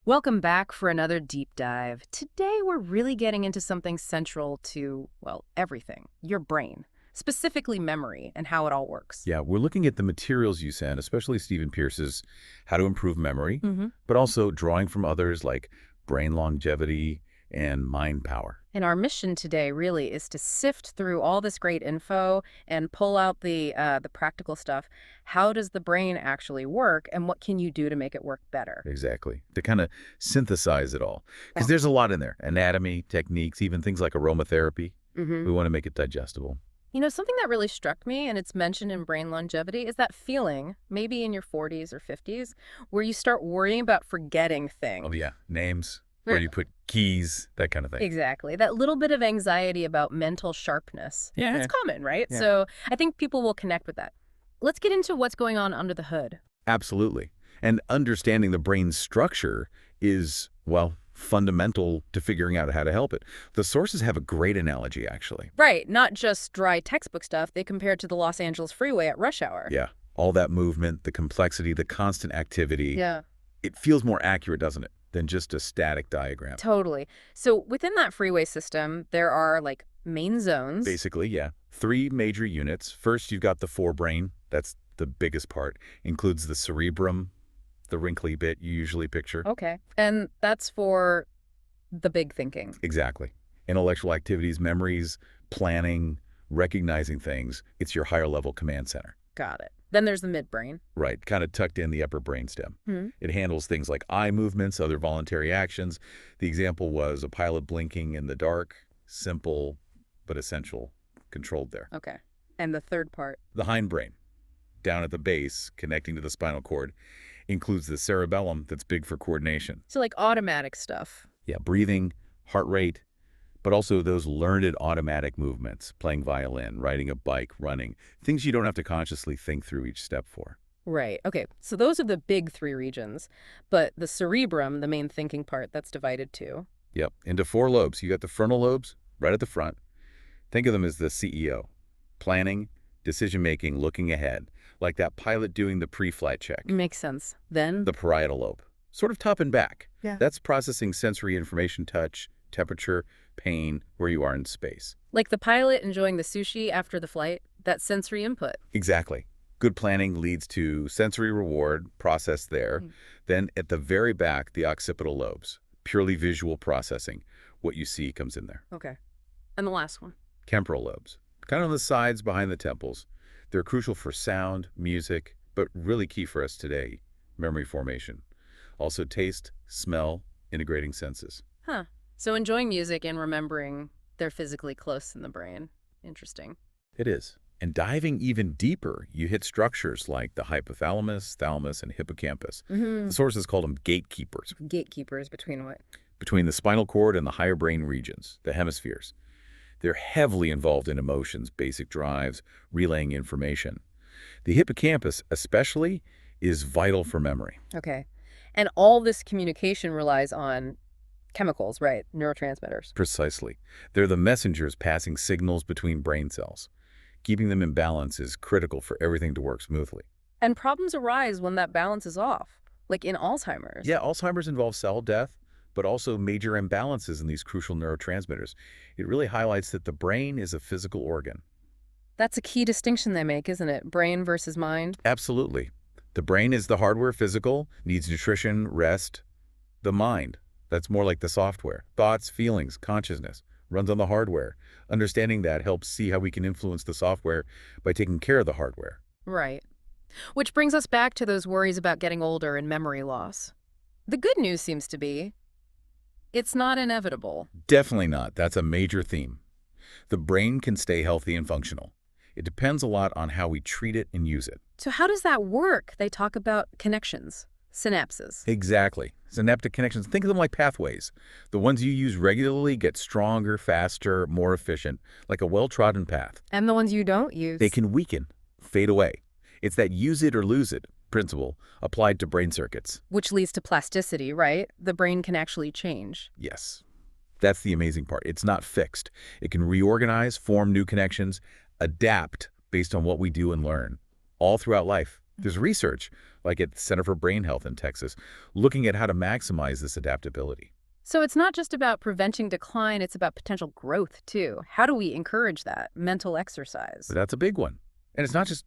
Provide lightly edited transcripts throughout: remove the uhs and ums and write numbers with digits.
Welcome back for another deep dive. Today, we're really getting into something central to, well, everything, your brain, specifically memory and how it all works. Yeah, we're looking at the materials you sent, especially Stephen Pierce's How to Improve Memory, hmm but also drawing from others like brain longevity and mind power. And our mission today really is to sift through all this great info and pull out the practical stuff. How does the brain actually work, and what can you do to make it work better? Exactly. To kind of synthesize it all. Because Oh. there's a lot in there. Anatomy, techniques, even things like aromatherapy. hmm We want to make it digestible. Something that really struck me, and it's mentioned in brain longevity, is that feeling, maybe in your 40s or 50s, where you start worrying about forgetting Oh, things. yeah. Names, where Yeah. do you put keys, that kind of thing. Exactly. That little bit of anxiety about mental sharpness. That's Yeah, common, right? yeah. So I think people will connect with that. Let's get into what's going on under the hood. Absolutely. And understanding the brain's structure is, well, fundamental to figuring out how to help it. The sources have a great analogy, actually. Right. Not just dry textbook stuff. They compare it to the Los Angeles freeway at rush hour. Yeah. All that movement, the complexity, the constant activity. Yeah, It feels more accurate, doesn't it, than just a static diagram? totally. So within that freeway system, there are like main zones. Basically, yeah. Three major units. First, you've got the forebrain. That's the biggest part. Includes the cerebrum, the wrinkly bit you usually picture. Okay. And that's for the big thinking. Exactly. Intellectual activities, memories, planning, recognizing things. It's your higher level command center. Got it. Then there's the midbrain. Right, kind of tucked in the upper brainstem. Hmm. It handles things like eye movements, other voluntary actions. The example was a pilot blinking in the dark, simple but essential, controlled there. Okay. And the third part. The hindbrain, down at the base, connecting to the spinal cord, includes the cerebellum that's big for coordination. So like automatic stuff. Yeah, breathing, heart rate, but also those learned automatic movements, playing violin, riding a bike, running, things you don't have to consciously think through each step for. Right. Okay. So those are the big three regions. But the cerebrum, the main thinking part, that's divided too. Yep, into four lobes. You got the frontal lobes right at the front. Think of them as the CEO. Planning, decision-making, looking ahead, like that pilot doing the pre-flight check. Makes sense. Then, The parietal lobe, sort of top and back. yeah. That's processing sensory information, touch, temperature, pain, where you are in space. Like the pilot enjoying the sushi after the flight, that sensory input. Exactly. Good planning leads to sensory reward, processed there. Mm. Then at the very back, the occipital lobes, purely visual processing. What you see comes in there. Okay. And the last one. Temporal lobes, kind of on the sides behind the temples. They're crucial for sound, music, but really key for us today, memory formation. Also taste, smell, integrating senses. Huh. So enjoying music and remembering they're physically close in the brain. Interesting. It is. And diving even deeper, you hit structures like the hypothalamus, thalamus, and hippocampus. Mm-hmm. The sources call them gatekeepers Gatekeepers between what? between the spinal cord and the higher brain regions, the hemispheres. They're heavily involved in emotions, basic drives, relaying information. The hippocampus, especially, is vital for memory. Okay. And all this communication relies on chemicals, right? Neurotransmitters. Precisely. They're the messengers passing signals between brain cells. Keeping them in balance is critical for everything to work smoothly. And problems arise when that balance is off, like in Alzheimer's. Yeah, Alzheimer's involves cell death, but also major imbalances in these crucial neurotransmitters. It really highlights that the brain is a physical organ. That's a key distinction they make, isn't it? Brain versus mind. Absolutely. The brain is the hardware, physical, needs nutrition, rest. The mind, that's more like the software. Thoughts, feelings, consciousness, runs on the hardware. Understanding that helps see how we can influence the software by taking care of the hardware. Right. Which brings us back to those worries about getting older and memory loss. The good news seems to be it's not inevitable. Definitely not. That's a major theme. The brain can stay healthy and functional. It depends a lot on how we treat it and use it. So how does that work? They talk about connections, synapses. Exactly. Synaptic connections, think of them like pathways. The ones you use regularly get stronger, faster, more efficient, like a well-trodden path. And the ones you don't use. They can weaken, fade away. It's that use it or lose it principle applied to brain circuits. Which leads to plasticity, right? The brain can actually change. Yes. That's the amazing part. It's not fixed. It can reorganize, form new connections, adapt based on what we do and learn, all throughout life. There's research, like at the Center for Brain Health in Texas, looking at how to maximize this adaptability. So it's not just about preventing decline, it's about potential growth too. How do we encourage that mental But exercise? that's a big one. And it's not just,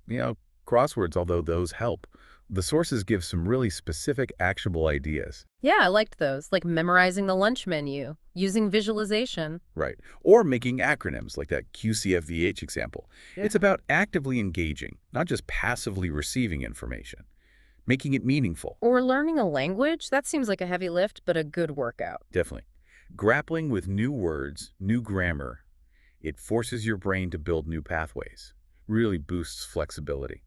crosswords, although those help. The sources give some really specific, actionable ideas. Yeah, I liked those, like memorizing the lunch menu, using visualization. Right. Or making acronyms, like that QCFVH example. It's Yeah. about actively engaging, not just passively receiving information, making it meaningful. Or learning a language? That seems like a heavy lift, but a good workout. Definitely. Grappling with new words, new grammar, it forces your brain to build new pathways, really boosts flexibility.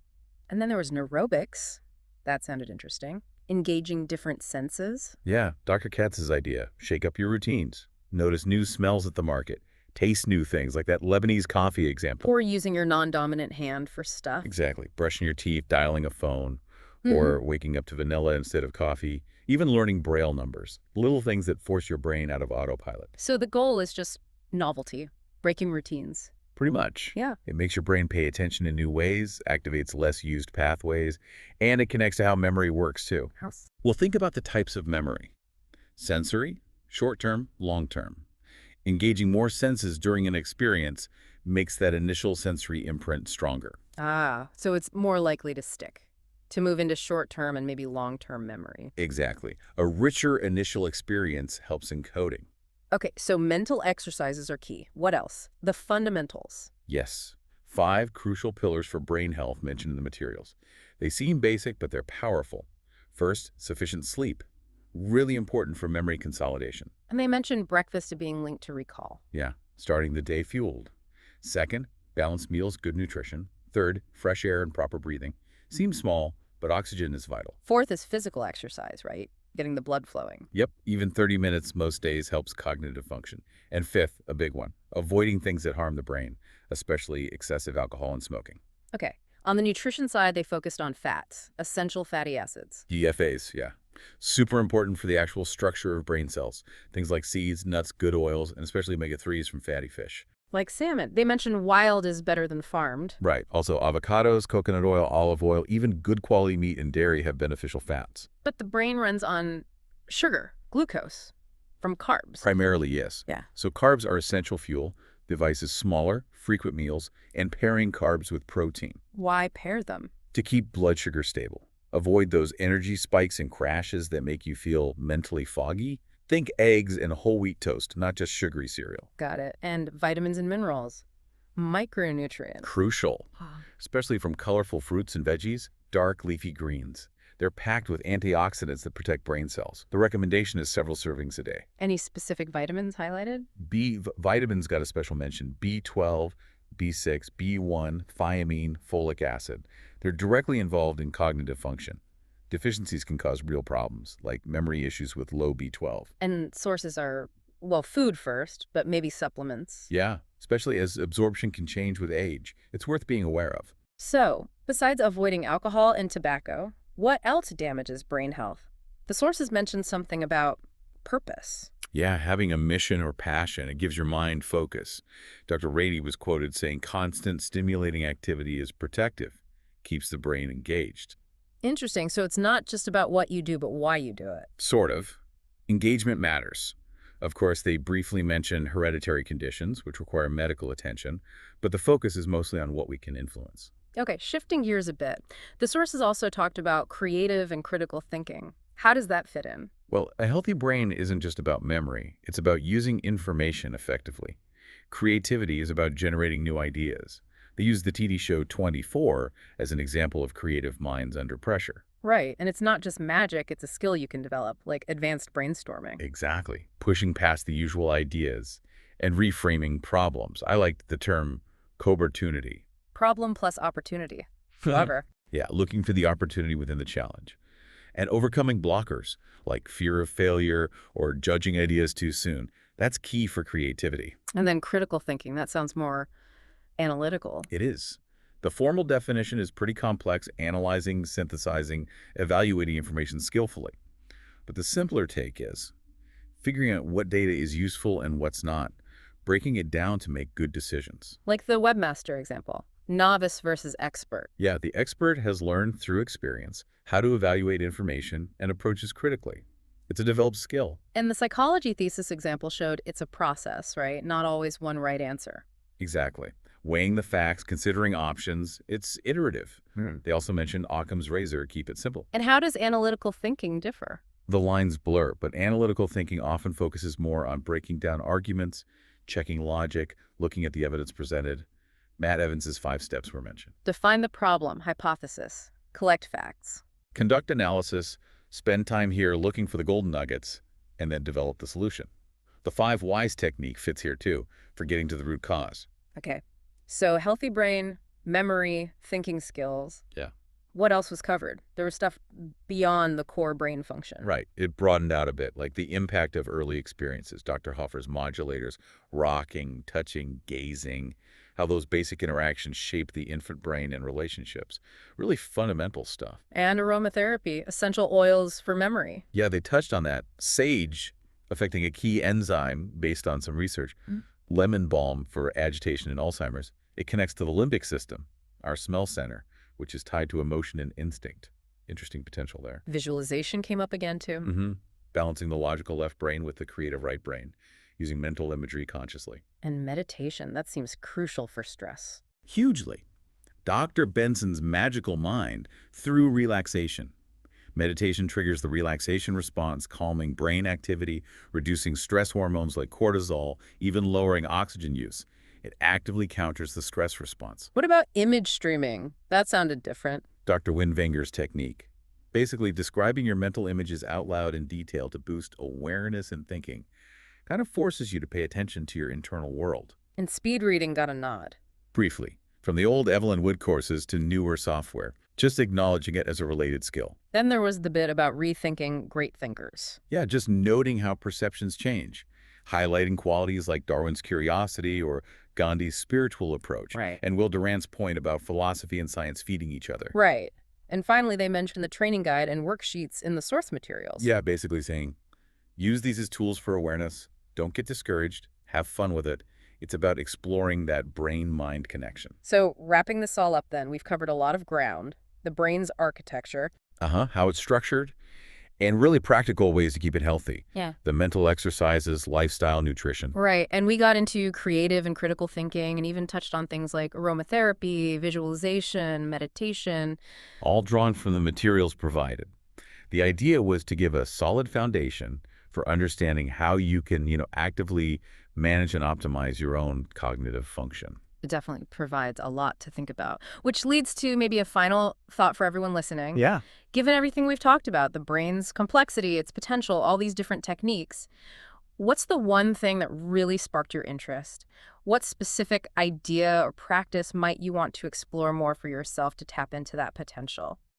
And then there was neurobics. That sounded interesting. Engaging different senses. Yeah, Dr. Katz's idea. Shake up your routines. Notice new smells at the market. Taste new things, like that Lebanese coffee example. Or using your non-dominant hand for stuff. Exactly. Brushing your teeth, dialing a phone, Hmm. or waking up to vanilla instead of coffee. Even learning Braille numbers. Little things that force your brain out of autopilot. So the goal is just novelty, breaking routines. Pretty much. Yeah. It makes your brain pay attention in new ways, activates less used pathways, and it connects to how memory works too. Well, think about the types of memory. Sensory, short-term, long-term. Engaging more senses during an experience makes that initial sensory imprint stronger. Ah, so it's more likely to stick, to move into short-term and maybe long-term memory. Exactly. A richer initial experience helps in coding. Okay, so mental exercises are key. What else? The fundamentals. Yes. 5 crucial pillars for brain health mentioned in the materials. They seem basic, but they're powerful. First, sufficient sleep. Really important for memory consolidation. And they mentioned breakfast being linked to recall. Yeah, starting the day fueled. Second, balanced meals, good nutrition. Third, fresh air and proper breathing. Seems small, but oxygen is vital. Fourth is physical exercise, right? Getting the blood flowing. Yep, even 30 minutes most days helps cognitive function. And fifth, a big one, avoiding things that harm the brain, especially excessive alcohol and smoking. Okay. On the nutrition side, they focused on fats, essential fatty acids. EFAs, yeah. Super important for the actual structure of brain cells. Things like seeds, nuts, good oils, and especially omega-3s from fatty fish. Like salmon. They mentioned wild is better than farmed. Right. Also, avocados, coconut oil, olive oil, even good quality meat and dairy have beneficial fats. But the brain runs on sugar, glucose, from carbs. Primarily, yes. Yeah. So carbs are essential fuel. The device is smaller, frequent meals, and pairing carbs with protein Why pair them? to keep blood sugar stable. Avoid those energy spikes and crashes that make you feel mentally foggy. Think eggs and whole wheat toast, not just sugary cereal. Got it. And vitamins and minerals. Micronutrients. Crucial, especially from colorful fruits and veggies, dark leafy greens. They're packed with antioxidants that protect brain cells. The recommendation is several servings a day. Any specific vitamins highlighted? Vitamins got a special mention. B12, B6, B1, thiamine, folic acid. They're directly involved in cognitive function. Deficiencies can cause real problems, like memory issues with low B12. And sources are, well, food first, but maybe supplements. Yeah, especially as absorption can change with age. It's worth being aware of. So, besides avoiding alcohol and tobacco, what else damages brain health? The sources mentioned something about purpose. Yeah, having a mission or passion, it gives your mind focus. Dr. Rady was quoted saying constant stimulating activity is protective, keeps the brain engaged. Interesting. So it's not just about what you do, but why you do it. Sort of. Engagement matters. Of course, they briefly mention hereditary conditions, which require medical attention, but the focus is mostly on what we can influence. Okay, shifting gears a bit. The sources also talked about creative and critical thinking. How does that fit in? Well, a healthy brain isn't just about memory. It's about using information effectively. Creativity is about generating new ideas. They use the TV show 24 as an example of creative minds under pressure. Right, and it's not just magic, it's a skill you can develop, like advanced brainstorming. Exactly. Pushing past the usual ideas and reframing problems. I like the term cobertunity. Problem plus opportunity. Clever. Yeah, looking for the opportunity within the challenge. And overcoming blockers like fear of failure or judging ideas too soon. That's key for creativity. And then critical thinking, that sounds more analytical. It is. The formal definition is pretty complex, analyzing, synthesizing, evaluating information skillfully. But the simpler take is figuring out what data is useful and what's not, breaking it down to make good decisions. Like the webmaster example. Novice versus expert. Yeah, the expert has learned through experience how to evaluate information and approaches critically. It's a developed skill. And the psychology thesis example showed it's a process, right? Not always one right answer. Exactly. Weighing the facts, considering options, it's iterative. They also mentioned Occam's razor, keep it simple. And how does analytical thinking differ? The lines blur, but analytical thinking often focuses more on breaking down arguments, checking logic, looking at the evidence presented. Matt Evans's 5 steps were mentioned. Define the problem, hypothesis, collect facts. Conduct analysis, spend time here looking for the golden nuggets, and then develop the solution. The 5 whys technique fits here too, for getting to the root cause. Okay. So healthy brain, memory, thinking skills. Yeah. What else was covered? There was stuff beyond the core brain function. Right. It broadened out a bit, like the impact of early experiences, Dr. Hoffer's modulators, rocking, touching, gazing, how those basic interactions shape the infant brain and relationships. Really fundamental stuff. And aromatherapy, essential oils for memory. Yeah, they touched on that. Sage affecting a key enzyme based on some research. Lemon balm for agitation in Alzheimer's. It connects to the limbic system, our smell center, which is tied to emotion and instinct. Interesting potential there. Visualization came up again, too. Balancing the logical left brain with the creative right brain, using mental imagery consciously. And meditation, that seems crucial for stress. Hugely. Dr. Benson's magical mind through relaxation. Meditation triggers the relaxation response, calming brain activity, reducing stress hormones like cortisol, even lowering oxygen use. It actively counters the stress response. What about image streaming? That sounded different. Dr. Wenger's technique. Basically describing your mental images out loud in detail to boost awareness and thinking. Kind of forces you to pay attention to your internal world. And speed reading got a nod. Briefly, from the old Evelyn Wood courses to newer software, just acknowledging it as a related skill. Then there was the bit about rethinking great thinkers. Yeah, just noting how perceptions change, highlighting qualities like Darwin's curiosity or Gandhi's spiritual approach, Right. and Will Durant's point about philosophy and science feeding each other. Right. And finally, they mentioned the training guide and worksheets in the source materials. Yeah, basically saying, use these as tools for awareness. Don't get discouraged. Have fun with it. It's about exploring that brain-mind connection. So wrapping this all up then, we've covered a lot of ground. The brain's architecture. How it's structured, and really practical ways to keep it healthy. Yeah. The mental exercises, lifestyle, nutrition. Right. And we got into creative and critical thinking and even touched on things like aromatherapy, visualization, meditation. All drawn from the materials provided. The idea was to give a solid foundation for understanding how you can, actively manage and optimize your own cognitive function. It definitely provides a lot to think about, which leads to maybe a final thought for everyone listening. Yeah. Given everything we've talked about, the brain's complexity, its potential, all these different techniques, what's the one thing that really sparked your interest? What specific idea or practice might you want to explore more for yourself to tap into that potential?